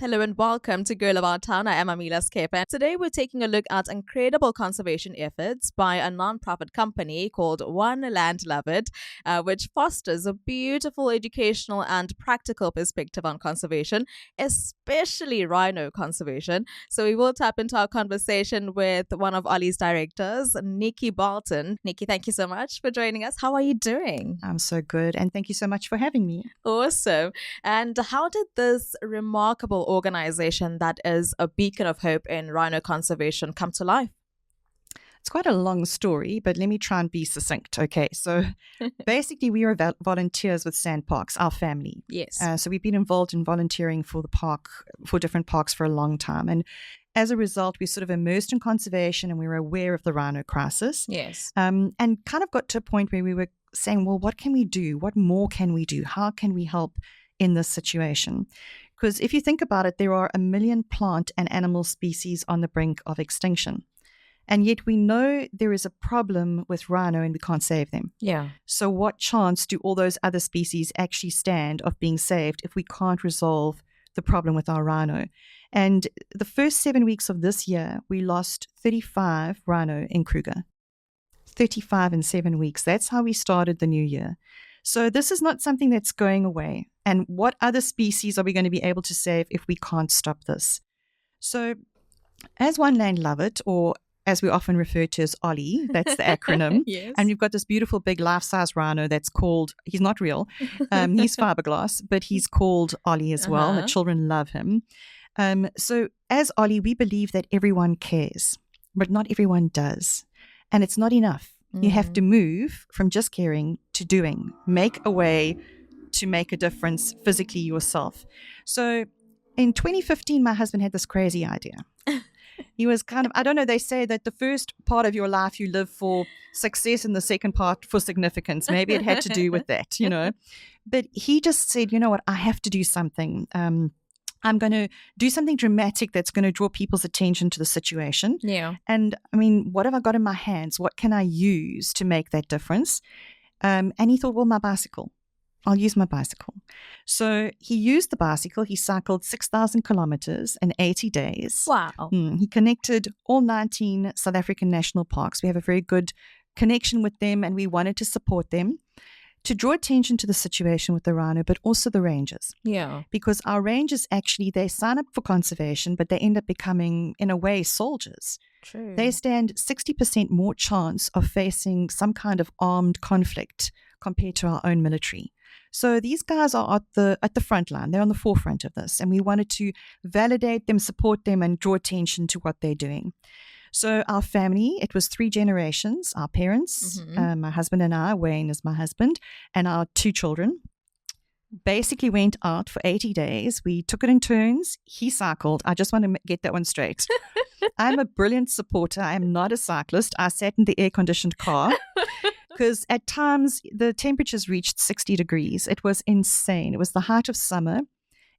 Hello and welcome to Girl About Town. I am Amila Skepe. Today we're taking a look at incredible conservation efforts by a non-profit company called One Land Love It, which fosters a beautiful educational and practical perspective on conservation, especially rhino conservation. So we will tap into our conversation with one of Ollie's directors, Nicky Bolton. Nicky, thank you so much for joining us. How are you doing? I'm so good, and thank you so much for having me. Awesome. And how did this remarkable organization that is a beacon of hope in rhino conservation come to life? It's quite a long story, but let me try and be succinct. Okay, so basically we are volunteers with Sandparks, our family. Yes. So we've been involved in volunteering for the park, for different parks for a long time. And as a result, we sort of immersed in conservation and we were aware of the rhino crisis. Yes. And kind of got to a point where we were saying, well, what can we do? What more can we do? How can we help in this situation? Because if you think about it, there are 1 million plant and animal species on the brink of extinction. And yet we know there is a problem with rhino and we can't save them. Yeah. So what chance do all those other species actually stand of being saved if we can't resolve the problem with our rhino? And the first 7 weeks of this year, we lost 35 rhino in Kruger. 35 in 7 weeks. That's how we started the new year. So this is not something that's going away. And what other species are we going to be able to save if we can't stop this? So as One Land Love It, or as we often refer to as Ollie, that's the acronym. Yes. And we've got this beautiful big life-size rhino that's called, he's not real, he's fiberglass, but he's called Ollie as well. The children love him. So as Ollie, we believe that everyone cares, but not everyone does. And it's not enough. You have to move from just caring to doing, make a way to make a difference physically yourself. So in 2015, my husband had this crazy idea. He was kind of, I don't know, they say that the first part of your life you live for success and the second part for significance. Maybe it had to do with that, you know. But he just said, you know what, I have to do something. I'm going to do something dramatic that's going to draw people's attention to the situation. Yeah. And I mean, what have I got in my hands? What can I use to make that difference? And he thought, well, my bicycle. I'll use my bicycle. So he used the bicycle. He cycled 6,000 kilometers in 80 days. Wow. He connected all 19 South African national parks. We have a very good connection with them and we wanted to support them to draw attention to the situation with the rhino, but also the rangers. Yeah. Because our rangers actually, they sign up for conservation, but they end up becoming, in a way, soldiers. True. They stand 60% more chance of facing some kind of armed conflict compared to our own military. So these guys are at the front line. They're on the forefront of this. And we wanted to validate them, support them, and draw attention to what they're doing. So our family, it was 3 generations, our parents, my husband and I, Wayne is my husband, and our 2 children, basically went out for 80 days. We took it in turns. He cycled. I just want to get that one straight. I'm a brilliant supporter. I am not a cyclist. I sat in the air-conditioned car because at times the temperatures reached 60 degrees. It was insane. It was the height of summer.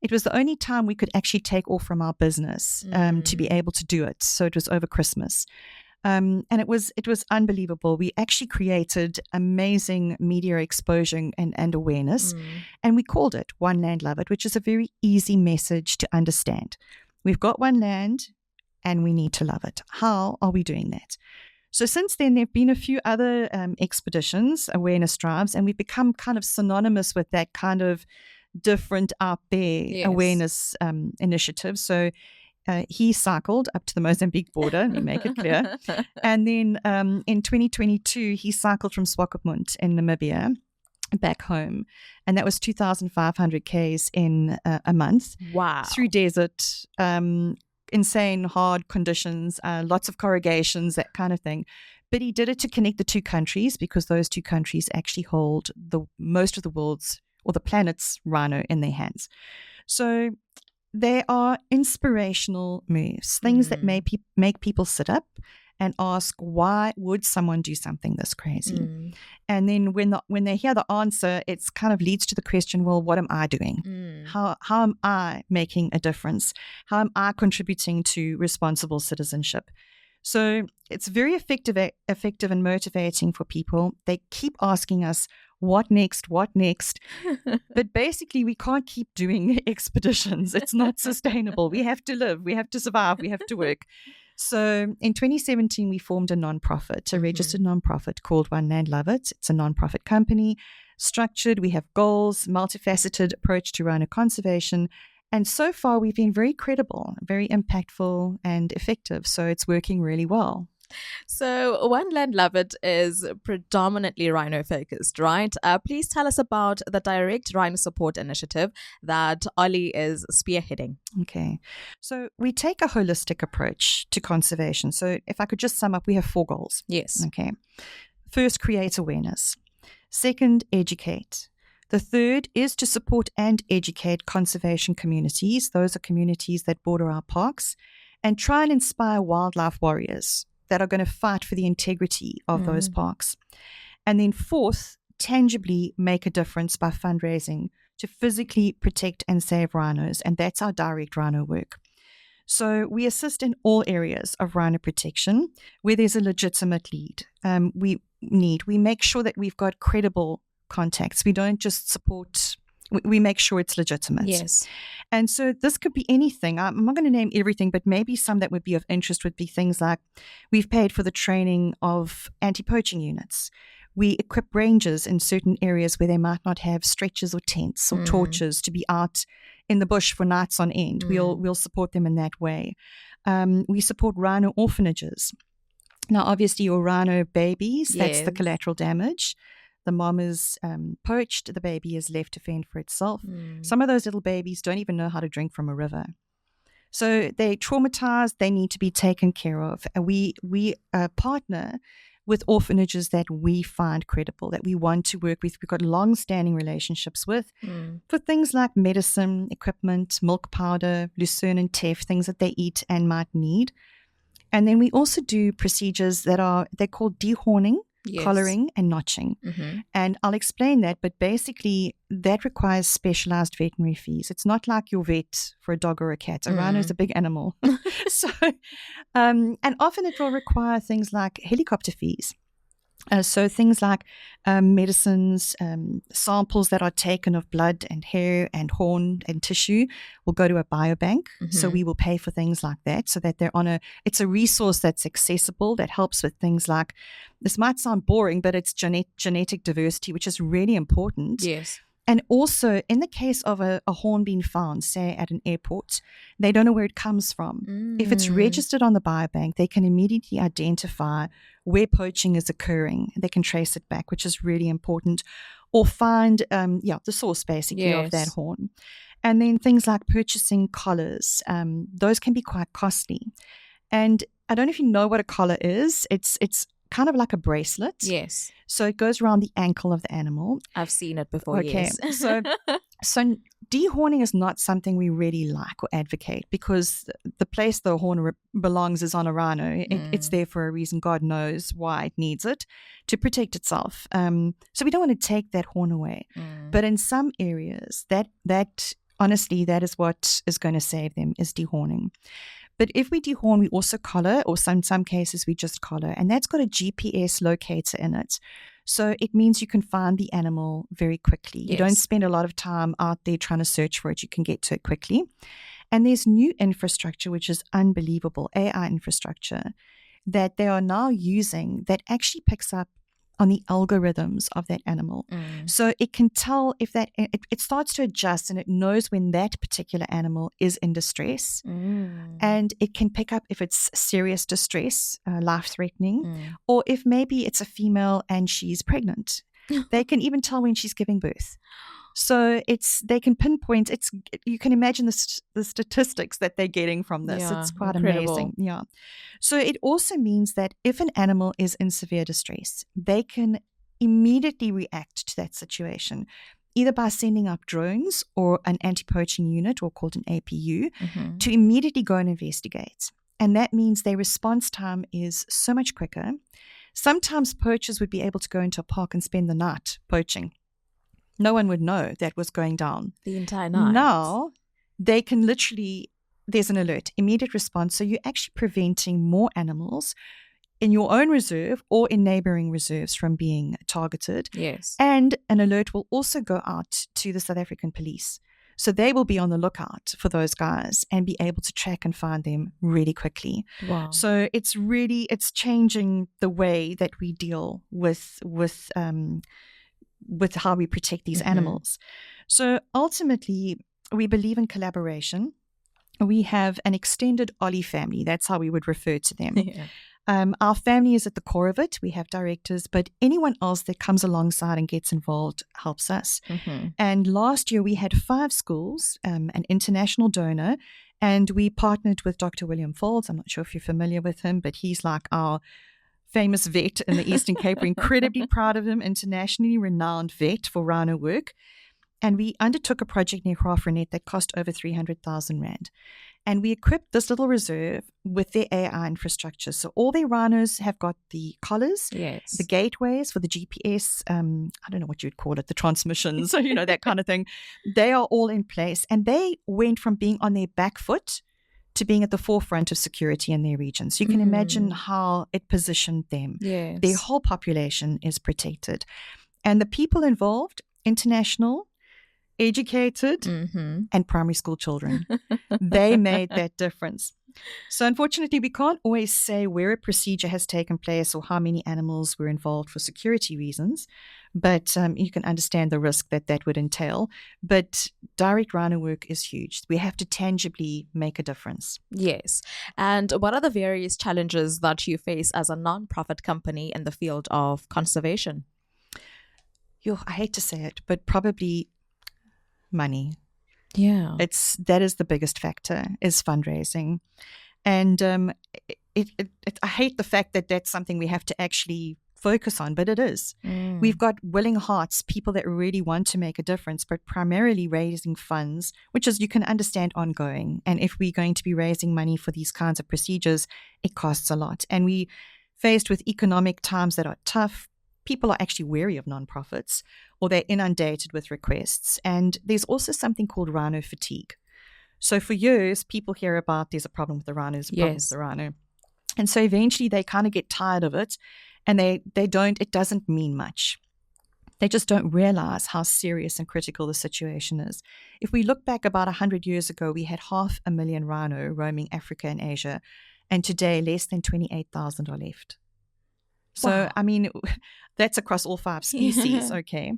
It was the only time we could actually take off from our business to be able to do it. So it was over Christmas. And it was unbelievable. We actually created amazing media exposure and awareness. And we called it One Land Love It, which is a very easy message to understand. We've got one land and we need to love it. How are we doing that? So since then, there have been a few other expeditions, awareness drives, and we've become kind of synonymous with that kind of different out there awareness initiative. So he cycled up to the Mozambique border, let me make it clear. And then in 2022, he cycled from Swakopmund in Namibia back home. And that was 2,500 Ks in a month. Wow. Through desert, insane, hard conditions, lots of corrugations, that kind of thing. But he did it to connect the 2 countries because those 2 countries actually hold most of the world's or the planet's rhino in their hands. So they are inspirational moves, things that make people sit up and ask, why would someone do something this crazy? And then when they hear the answer, it's kind of leads to the question, well, what am I doing? How am I making a difference? How am I contributing to responsible citizenship? So it's very effective and motivating for people. They keep asking us, what next? What next? But basically, we can't keep doing expeditions. It's not sustainable. We have to live. We have to survive. We have to work. So in 2017, we formed a nonprofit, a registered nonprofit called One Land Love It. It's a nonprofit company, structured. We have goals, multifaceted approach to rhino conservation. And so far, we've been very credible, very impactful and effective. So it's working really well. So, One Land Love It is predominantly rhino focused, right? Please tell us about the direct rhino support initiative that Ollie is spearheading. Okay. So, we take a holistic approach to conservation. So, if I could just sum up, we have 4 goals. Yes. Okay. First, create awareness. Second, educate. The third is to support and educate conservation communities. Those are communities that border our parks, and try and inspire wildlife warriors that are going to fight for the integrity of those parks. And then fourth, tangibly make a difference by fundraising to physically protect and save rhinos. And that's our direct rhino work. So we assist in all areas of rhino protection where there's a legitimate lead. We make sure that we've got credible contacts. We don't just support, we make sure it's legitimate. Yes. And so this could be anything. I'm not going to name everything, but maybe some that would be of interest would be things like we've paid for the training of anti-poaching units. We equip rangers in certain areas where they might not have stretchers or tents or torches to be out in the bush for nights on end. We'll support them in that way. We support rhino orphanages. Now, obviously, your rhino babies, that's the collateral damage. The mom is poached, the baby is left to fend for itself. Some of those little babies don't even know how to drink from a river. So they're traumatized, they need to be taken care of. And we partner with orphanages that we find credible, that we want to work with. We've got long-standing relationships with for things like medicine, equipment, milk powder, lucerne and teff, things that they eat and might need. And then we also do procedures they're called dehorning, collaring and notching. And I'll explain that, but basically that requires specialized veterinary fees. It's not like your vet for a dog or a cat. A rhino is a big animal. So, and often it will require things like helicopter fees. So things like medicines, samples that are taken of blood and hair and horn and tissue will go to a biobank. So we will pay for things like that so that it's a resource that's accessible, that helps with things like, this might sound boring, but it's genetic diversity, which is really important. Yes. And also, in the case of a horn being found, say at an airport, they don't know where it comes from. If it's registered on the biobank, they can immediately identify where poaching is occurring. They can trace it back, which is really important, or find the source basically of that horn. And then things like purchasing collars, those can be quite costly. And I don't know if you know what a collar is. It's kind of like a bracelet. Yes. So it goes around the ankle of the animal. I've seen it before, okay. Yes. So dehorning is not something we really like or advocate, because the place the horn belongs is on a rhino. It's there for a reason. God knows why it needs it to protect itself. So we don't want to take that horn away. But in some areas, that honestly, that is what is going to save them, is dehorning. But if we dehorn, we also collar, or some cases we just collar, and that's got a GPS locator in it. So it means you can find the animal very quickly. You don't spend a lot of time out there trying to search for it. You can get to it quickly. And there's new infrastructure, which is unbelievable, AI infrastructure, that they are now using that actually picks up on the algorithms of that animal. So it can tell if that, it starts to adjust, and it knows when that particular animal is in distress. And it can pick up if it's serious distress, life-threatening, or if maybe it's a female and she's pregnant. They can even tell when she's giving birth. So they can pinpoint, you can imagine the statistics that they're getting from this. It's quite amazing. Yeah. So it also means that if an animal is in severe distress, they can immediately react to that situation, either by sending up drones or an anti-poaching unit, or called an APU, to immediately go and investigate. And that means their response time is so much quicker. Sometimes poachers would be able to go into a park and spend the night poaching. No one would know that was going down the entire night. Now, they can literally there's an alert, immediate response. So you're actually preventing more animals in your own reserve or in neighboring reserves from being targeted. Yes. And an alert will also go out to the South African police. So they will be on the lookout for those guys and be able to track and find them really quickly. Wow. So it's changing the way that we deal with how we protect these animals. So ultimately, we believe in collaboration. We have an extended Ollie family. That's how we would refer to them. Yeah. Our family is at the core of it. We have directors, but anyone else that comes alongside and gets involved helps us. And last year we had 5 schools, an international donor, and we partnered with Dr. William Folds. I'm not sure if you're familiar with him, but he's like our famous vet in the Eastern Cape. We're incredibly proud of him, internationally renowned vet for rhino work. And we undertook a project near Graafrenet that cost over 300,000 Rand. And we equipped this little reserve with their AI infrastructure. So all their rhinos have got the collars, Yes. the gateways for the GPS, I don't know what you'd call it, the transmissions, that kind of thing. They are all in place. And they went from being on their back foot to being at the forefront of security in their region. So you can imagine how it positioned them. Yes. Their whole population is protected. And the people involved, international, educated, and primary school children. They made that difference. So unfortunately, we can't always say where a procedure has taken place or how many animals were involved for security reasons, but you can understand the risk that would entail. But direct rhino work is huge. We have to tangibly make a difference. Yes. And what are the various challenges that you face as a non-profit company in the field of conservation? I hate to say it, but probably money. Yeah. That is the biggest factor, is fundraising. And I hate the fact that that's something we have to actually focus on, but it is. We've got willing hearts, people that really want to make a difference, but primarily raising funds, which is, you can understand, ongoing. And if we're going to be raising money for these kinds of procedures, it costs a lot. And we faced with economic times that are tough. People are actually wary of nonprofits, or they're inundated with requests. And there's also something called rhino fatigue. So for years, people hear about there's a problem with the rhino, there's a problem with the rhino. And so eventually they kind of get tired of it, and it doesn't mean much. They just don't realize how serious and critical the situation is. If we look back about 100 years ago, we had 500,000 rhino roaming Africa and Asia, and today less than 28,000 are left. So, Wow. I mean, that's across all 5 species, okay?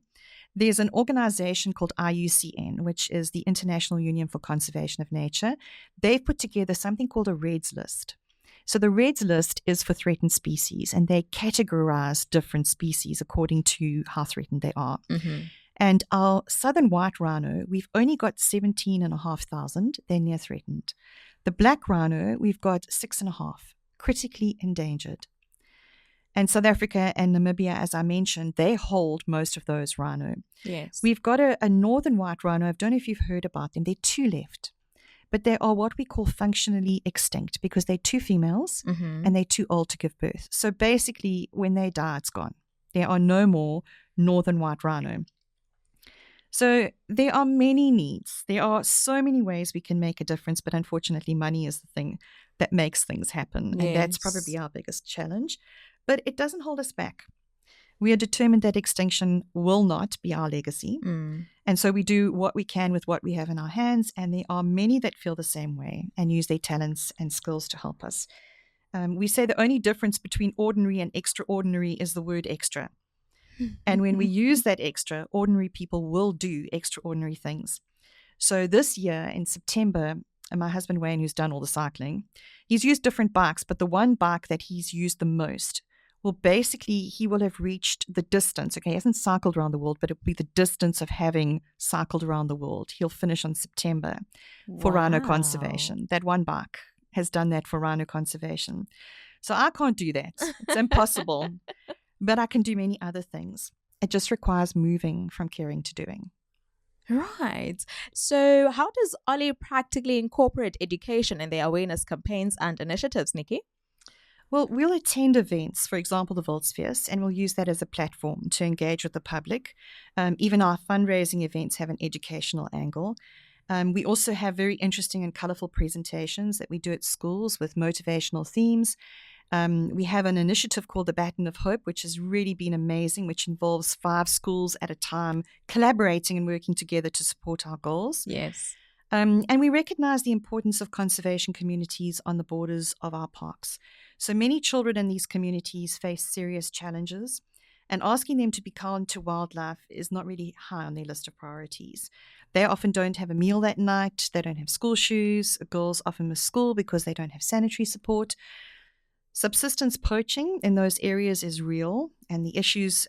There's an organization called IUCN, which is the International Union for Conservation of Nature. They've put together something called a Reds list. So the Reds list is for threatened species, and they categorize different species according to how threatened they are. And our southern white rhino, we've only got 17,500. They're near threatened. The black rhino, we've got 6,500, critically endangered. And South Africa and Namibia, as I mentioned, they hold most of those rhino. Yes. We've got a northern white rhino. I don't know if you've heard about them. There are 2 left. But they are what we call functionally extinct because they're 2 females and they're too old to give birth. So basically, when they die, it's gone. There are no more northern white rhino. So there are many needs. There are so many ways we can make a difference, but unfortunately, money is the thing that makes things happen. Yes. And that's probably our biggest challenge. But it doesn't hold us back. We are determined that extinction will not be our legacy. And so we do what we can with what we have in our hands. And there are many that feel the same way and use their talents and skills to help us. We say the only difference between ordinary and extraordinary is the word extra. And when we use that extra, ordinary people will do extraordinary things. So this year in September, my husband Wayne, who's done all the cycling, he's used different bikes, but the one bike that he's used the most, well, basically, he will have reached the distance. Okay, he hasn't cycled around the world, but it will be the distance of having cycled around the world. He'll finish on September for rhino conservation. That one bike has done that for rhino conservation. So I can't do that. It's impossible. But I can do many other things. It just requires moving from caring to doing. Right. So how does Ollie practically incorporate education in their awareness campaigns and initiatives, Nicky? Well, we'll attend events, for example, the Wildspheres, and we'll use that as a platform to engage with the public. Even our fundraising events have an educational angle. We also have very interesting and colorful presentations that we do at schools with motivational themes. We have an initiative called the Baton of Hope, which has really been amazing, which involves 5 schools at a time collaborating and working together to support our goals. Yes. And we recognize the importance of conservation communities on the borders of our parks. So many children in these communities face serious challenges, and asking them to be kind to wildlife is not really high on their list of priorities. They often don't have a meal that night, they don't have school shoes, girls often miss school because they don't have sanitary support. Subsistence poaching in those areas is real, and the issues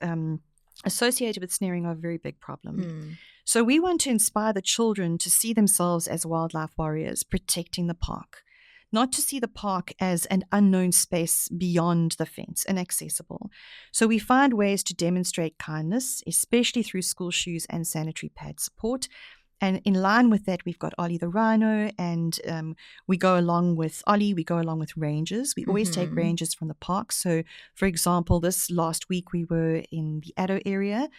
associated with snaring are a very big problem. So we want to inspire the children to see themselves as wildlife warriors protecting the park, not to see the park as an unknown space beyond the fence, inaccessible. So we find ways to demonstrate kindness, especially through school shoes and sanitary pad support. And in line with that, we've got Ollie the rhino, and we go along with Ollie, we go along with rangers. We always take rangers from the park. So, for example, this last week we were in the Addo area.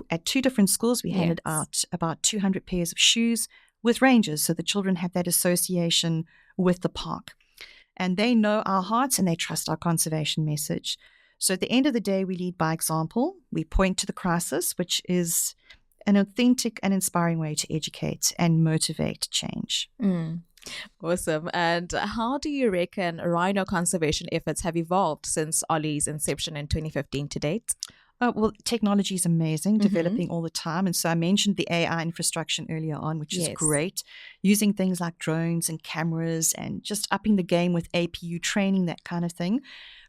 At 2 different schools, we handed out about 200 pairs of shoes with rangers. So the children have that association with the park. And they know our hearts and they trust our conservation message. So at the end of the day, we lead by example. We point to the crisis, which is an authentic and inspiring way to educate and motivate change. Awesome. And how do you reckon rhino conservation efforts have evolved since Ollie's inception in 2015 to date? Well, technology is amazing, developing all the time. And so I mentioned the AI infrastructure earlier on, which is great. Using things like drones and cameras and just upping the game with APU training, that kind of thing.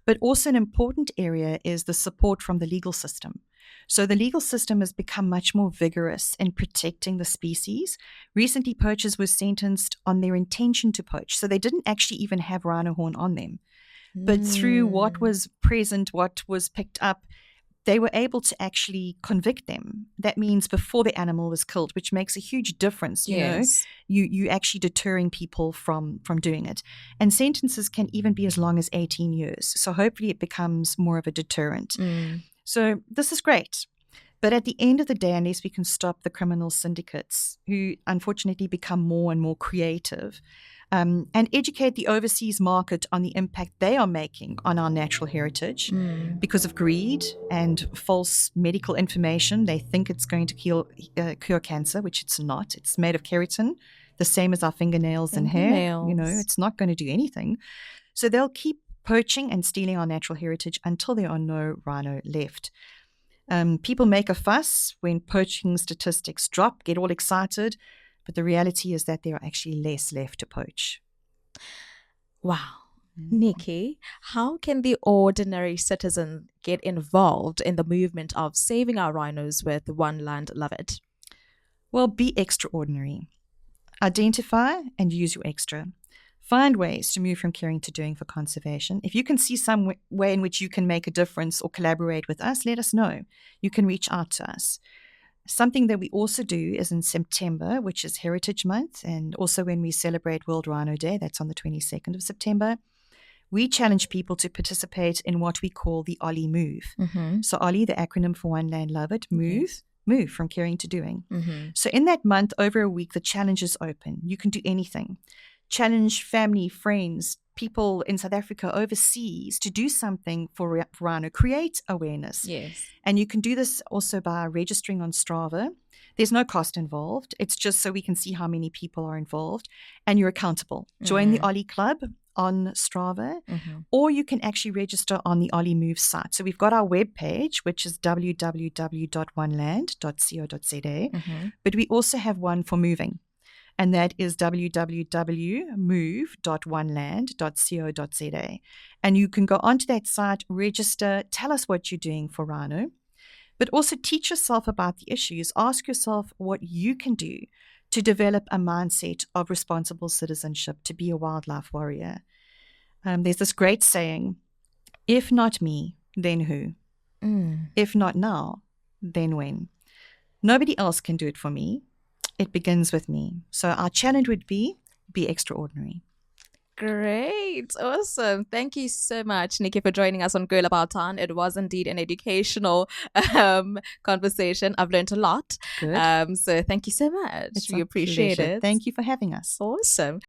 But also an important area is the support from the legal system. So the legal system has become much more vigorous in protecting the species. Recently, poachers were sentenced on their intention to poach. So they didn't actually even have rhino horn on them. But through what was present, what was picked up, they were able to actually convict them. That means before the animal was killed, which makes a huge difference. You know, you actually deterring people from doing it. And sentences can even be as long as 18 years. So hopefully it becomes more of a deterrent. So this is great. But at the end of the day, unless we can stop the criminal syndicates who unfortunately become more and more creative, and educate the overseas market on the impact they are making on our natural heritage because of greed and false medical information. They think it's going to cure cancer, which it's not. It's made of keratin, the same as our fingernails and hair. You know, it's not going to do anything. So they'll keep poaching and stealing our natural heritage until there are no rhino left. People make a fuss when poaching statistics drop, get all excited. But the reality is that there are actually less left to poach. Wow. Nicky, how can the ordinary citizen get involved in the movement of saving our rhinos with One Land Love It? Well, be extraordinary. Identify and use your extra. Find ways to move from caring to doing for conservation. If you can see some way in which you can make a difference or collaborate with us, let us know. You can reach out to us. Something that we also do is in September, which is Heritage Month, and also when we celebrate World Rhino Day, that's on the 22nd of September, we challenge people to participate in what we call the Ollie Move. So Ollie, the acronym for One Land Love It, move from caring to doing. So in that month, over a week, the challenge is open. You can do anything. Challenge family, friends, people in South Africa, overseas, to do something for rhino, create awareness. And you can do this also by registering on Strava. There's no cost involved. It's just so we can see how many people are involved, and you're accountable. Join the Ollie Club on Strava, or you can actually register on the Ollie Move site. So we've got our webpage, which is www.oneland.co.za, but we also have one for moving. And that is www.move.oneland.co.za. And you can go onto that site, register, tell us what you're doing for rhino, but also teach yourself about the issues. Ask yourself what you can do to develop a mindset of responsible citizenship, to be a wildlife warrior. There's this great saying, if not me, then who? If not now, then when? Nobody else can do it for me. It begins with me. So our challenge would be extraordinary. Great. Awesome. Thank you so much, Nikki, for joining us on Girl About Town. It was indeed an educational conversation. I've learned a lot. Good. So thank you so much. It's We a appreciate pleasure. it. Thank you for having us. Awesome.